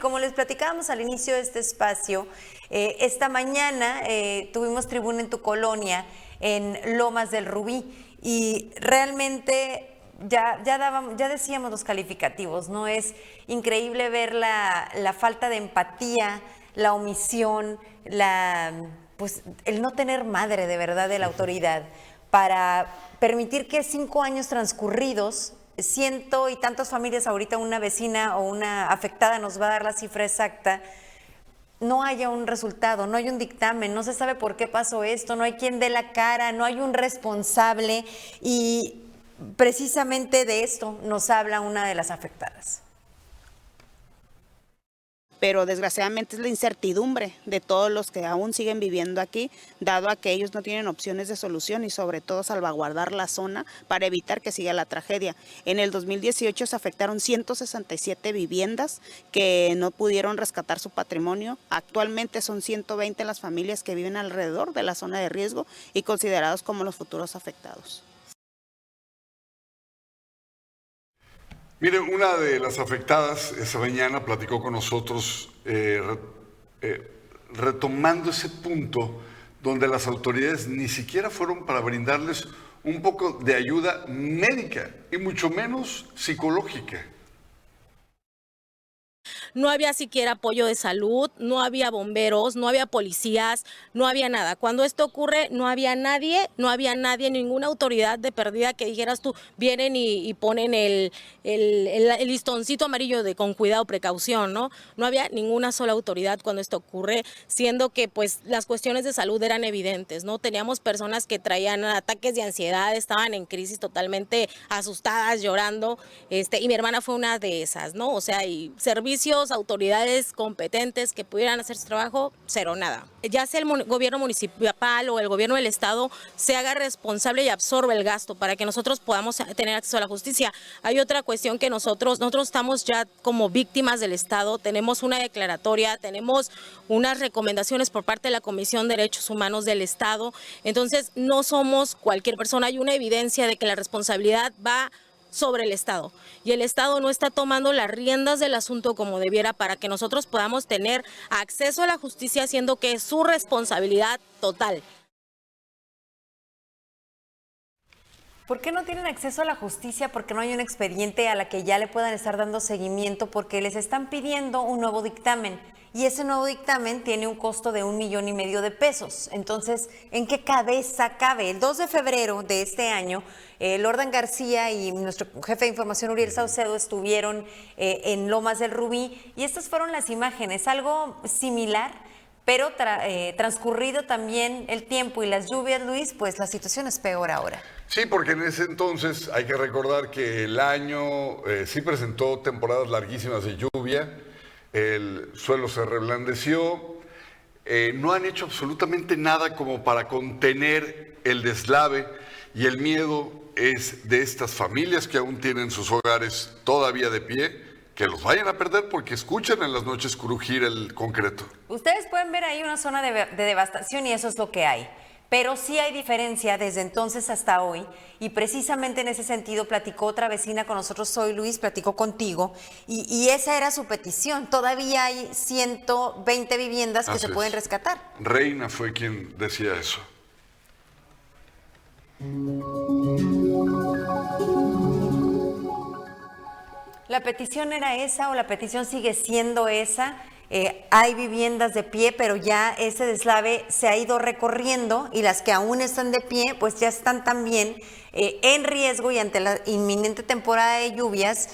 Como les platicábamos al inicio de este espacio, esta mañana tuvimos tribuna en tu colonia, en Lomas del Rubí, y realmente ya decíamos los calificativos, ¿no? Es increíble ver la falta de empatía, la omisión, pues el no tener madre de verdad de la autoridad para permitir que 5 años transcurridos, ciento y tantas familias, ahorita una vecina o una afectada nos va a dar la cifra exacta, no haya un resultado, no hay un dictamen, no se sabe por qué pasó esto, no hay quien dé la cara, no hay un responsable, y precisamente de esto nos habla una de las afectadas. Pero desgraciadamente es la incertidumbre de todos los que aún siguen viviendo aquí, dado a que ellos no tienen opciones de solución y sobre todo salvaguardar la zona para evitar que siga la tragedia. En el 2018 se afectaron 167 viviendas que no pudieron rescatar su patrimonio. Actualmente son 120 las familias que viven alrededor de la zona de riesgo y considerados como los futuros afectados. Mire, una de las afectadas esa mañana platicó con nosotros retomando ese punto donde las autoridades ni siquiera fueron para brindarles un poco de ayuda médica y mucho menos psicológica. No había siquiera apoyo de salud, no había bomberos, no había policías, no había nada. Cuando esto ocurre, no había nadie, ninguna autoridad de perdida que dijeras tú, vienen y ponen el listoncito amarillo de con cuidado, precaución, ¿no? No había ninguna sola autoridad cuando esto ocurre, siendo que pues las cuestiones de salud eran evidentes, ¿no? Teníamos personas que traían ataques de ansiedad, estaban en crisis totalmente asustadas, llorando, y mi hermana fue una de esas, ¿no? O sea, y servicios, autoridades competentes que pudieran hacer su trabajo, cero, nada. Ya sea el gobierno municipal o el gobierno del estado se haga responsable y absorbe el gasto para que nosotros podamos tener acceso a la justicia. Hay otra cuestión que nosotros estamos ya como víctimas del estado, tenemos una declaratoria, tenemos unas recomendaciones por parte de la Comisión de Derechos Humanos del estado, entonces no somos cualquier persona, hay una evidencia de que la responsabilidad va sobre el Estado, y el Estado no está tomando las riendas del asunto como debiera para que nosotros podamos tener acceso a la justicia, siendo que es su responsabilidad total. ¿Por qué no tienen acceso a la justicia? Porque no hay un expediente a la que ya le puedan estar dando seguimiento, porque les están pidiendo un nuevo dictamen, y ese nuevo dictamen tiene un costo de 1,5 millones de pesos. Entonces, ¿en qué cabeza cabe? El 2 de febrero de este año, Lordan García y nuestro jefe de información, Uriel Saucedo, estuvieron en Lomas del Rubí, y estas fueron las imágenes, algo similar, pero transcurrido también el tiempo y las lluvias, Luis, pues la situación es peor ahora. Sí, porque en ese entonces hay que recordar que el año sí presentó temporadas larguísimas de lluvia, el suelo se reblandeció, no han hecho absolutamente nada como para contener el deslave, y el miedo es de estas familias que aún tienen sus hogares todavía de pie, que los vayan a perder porque escuchan en las noches crujir el concreto. Ustedes pueden ver ahí una zona de devastación, y eso es lo que hay. Pero sí hay diferencia desde entonces hasta hoy, y precisamente en ese sentido platicó otra vecina con nosotros, Soy Luis, platicó contigo, y esa era su petición. Todavía hay 120 viviendas que se pueden rescatar. Reina fue quien decía eso. ¿La petición era esa o la petición sigue siendo esa? Hay viviendas de pie, pero ya ese deslave se ha ido recorriendo, y las que aún están de pie, pues ya están también en riesgo, y ante la inminente temporada de lluvias,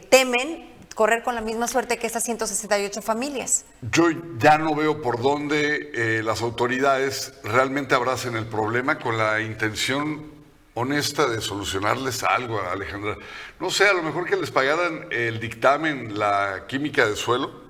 temen correr con la misma suerte que estas 168 familias. Yo ya no veo por dónde las autoridades realmente abracen el problema con la intención honesta de solucionarles algo, Alejandra. No sé, a lo mejor que les pagaran el dictamen, la química de suelo,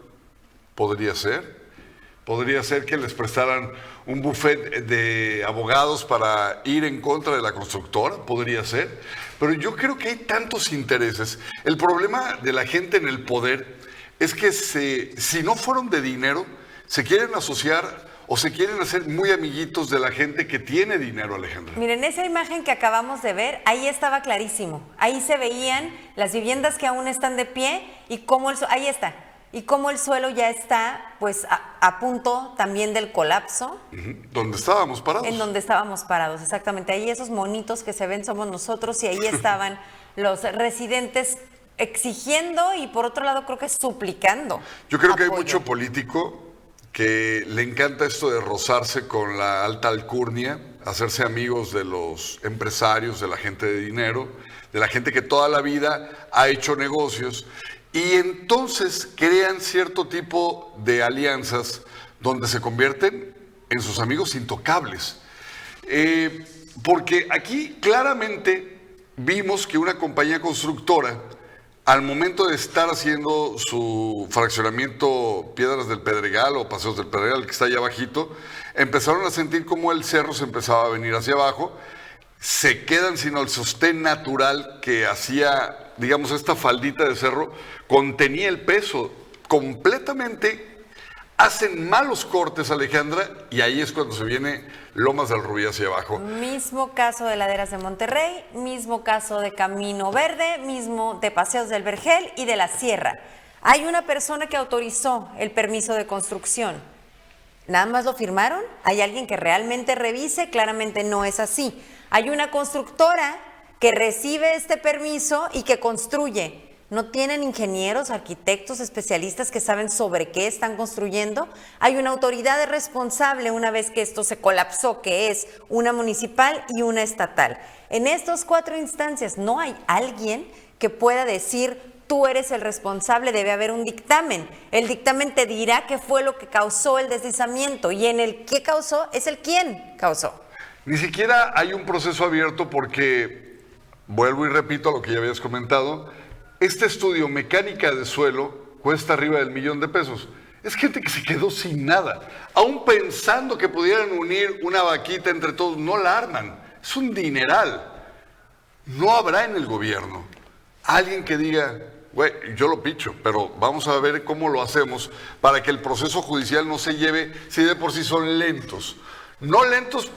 podría ser que les prestaran un buffet de abogados para ir en contra de la constructora, podría ser, pero yo creo que hay tantos intereses. El problema de la gente en el poder es que si no fueron de dinero, se quieren asociar o se quieren hacer muy amiguitos de la gente que tiene dinero, Alejandra. Miren, esa imagen que acabamos de ver, ahí estaba clarísimo. Ahí se veían las viviendas que aún están de pie y cómo ahí está. y cómo el suelo ya está pues a punto también del colapso. Donde estábamos parados. En donde estábamos parados, exactamente. Ahí esos monitos que se ven somos nosotros y ahí estaban los residentes exigiendo y por otro lado creo que suplicando. Yo creo que hay apoyo. mucho político que le encanta esto de rozarse con la alta alcurnia, hacerse amigos de los empresarios, de la gente de dinero, de la gente que toda la vida ha hecho negocios, y entonces crean cierto tipo de alianzas donde se convierten en sus amigos intocables. Porque aquí claramente vimos que una compañía constructora, al momento de estar haciendo su fraccionamiento Piedras del Pedregal o Paseos del Pedregal, que está allá abajito, empezaron a sentir como el cerro se empezaba a venir hacia abajo, se quedan sin el sostén natural que hacía, digamos, esta faldita de cerro, contenía el peso completamente. Hacen malos cortes, Alejandra, y ahí es cuando se viene Lomas del Rubí hacia abajo. Mismo caso de Laderas de Monterrey, mismo caso de Camino Verde, mismo de Paseos del Vergel y de la Sierra. Hay una persona que autorizó el permiso de construcción. ¿Nada más lo firmaron? ¿Hay alguien que realmente revise? Claramente no es así. Hay una constructora que recibe este permiso y que construye. ¿No tienen ingenieros, arquitectos, especialistas que saben sobre qué están construyendo? Hay una autoridad responsable una vez que esto se colapsó, que es una municipal y una estatal. En estas 4 instancias no hay alguien que pueda decir, tú eres el responsable, debe haber un dictamen. El dictamen te dirá qué fue lo que causó el deslizamiento y en el qué causó es el quién causó. Ni siquiera hay un proceso abierto porque, vuelvo y repito lo que ya habías comentado, este estudio mecánica de suelo cuesta arriba del $1,000,000. Es gente que se quedó sin nada. Aún pensando que pudieran unir una vaquita entre todos, no la arman. Es un dineral. No habrá en el gobierno alguien que diga, güey, yo lo picho, pero vamos a ver cómo lo hacemos para que el proceso judicial no se lleve, si de por sí son lentos. No lentos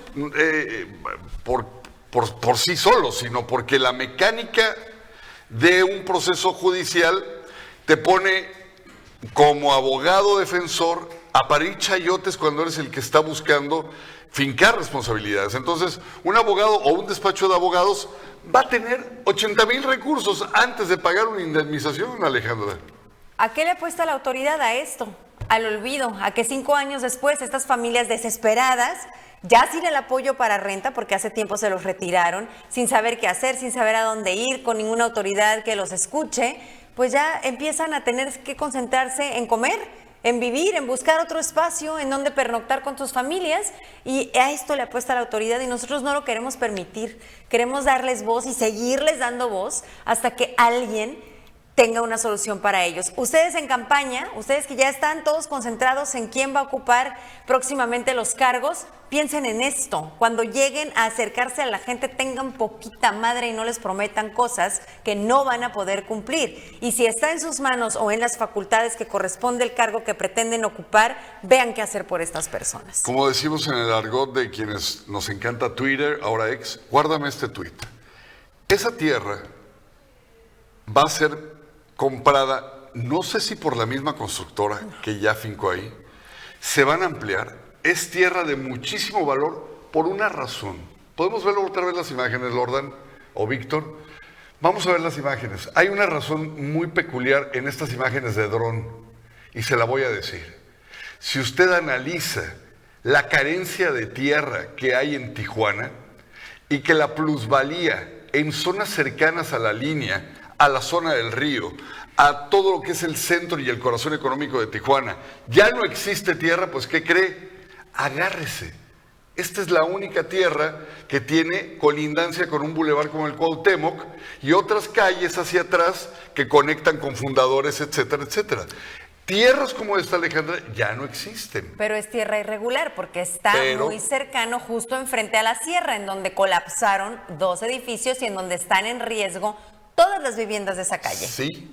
por sí solos, sino porque la mecánica de un proceso judicial te pone como abogado defensor a parir chayotes cuando eres el que está buscando fincar responsabilidades. Entonces, un abogado o un despacho de abogados va a tener 80,000 recursos antes de pagar una indemnización, Alejandra. ¿A qué le apuesta la autoridad? A esto, al olvido, a que 5 años después estas familias desesperadas, ya sin el apoyo para renta, porque hace tiempo se los retiraron, sin saber qué hacer, sin saber a dónde ir, con ninguna autoridad que los escuche, pues ya empiezan a tener que concentrarse en comer, en vivir, en buscar otro espacio en donde pernoctar con sus familias, y a esto le apuesta la autoridad y nosotros no lo queremos permitir. Queremos darles voz y seguirles dando voz hasta que alguien tenga una solución para ellos. Ustedes en campaña, ustedes que ya están todos concentrados en quién va a ocupar próximamente los cargos, piensen en esto. Cuando lleguen a acercarse a la gente, tengan poquita madre y no les prometan cosas que no van a poder cumplir. Y si está en sus manos o en las facultades que corresponde el cargo que pretenden ocupar, vean qué hacer por estas personas. Como decimos en el argot de quienes nos encanta Twitter, ahora ex, guárdame este tweet. Esa tierra va a ser comprada, no sé si por la misma constructora que ya fincó ahí, se van a ampliar, es tierra de muchísimo valor por una razón. ¿Podemos ver otra vez las imágenes, Lordan o Víctor? Vamos a ver las imágenes. Hay una razón muy peculiar en estas imágenes de dron y se la voy a decir. Si usted analiza la carencia de tierra que hay en Tijuana y que la plusvalía en zonas cercanas a la línea, a la zona del río, a todo lo que es el centro y el corazón económico de Tijuana, ya no existe tierra, pues ¿qué cree? Agárrese. Esta es la única tierra que tiene colindancia con un bulevar como el Cuauhtémoc y otras calles hacia atrás que conectan con fundadores, etcétera, etcétera. Tierras como esta, Alejandra, ya no existen. Pero es tierra irregular porque está muy cercano, justo enfrente a la sierra, en donde colapsaron 2 edificios y en donde están en riesgo todas las viviendas de esa calle. Sí,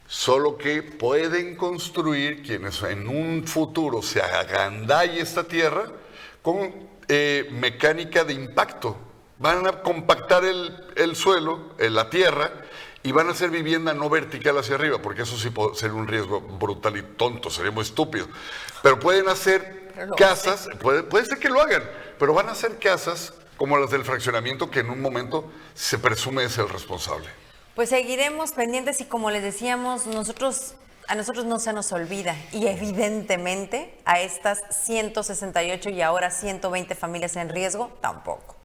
solo que pueden construir quienes en un futuro se agandalle esta tierra con mecánica de impacto. Van a compactar el suelo, la tierra, y van a hacer vivienda no vertical hacia arriba, porque eso sí puede ser un riesgo brutal y tonto, sería muy estúpido. Pero pueden hacer casas, puede ser que lo hagan, pero van a hacer casas como las del fraccionamiento, que en un momento se presume es el responsable. Pues seguiremos pendientes y como les decíamos, a nosotros no se nos olvida y evidentemente a estas 168 y ahora 120 familias en riesgo tampoco.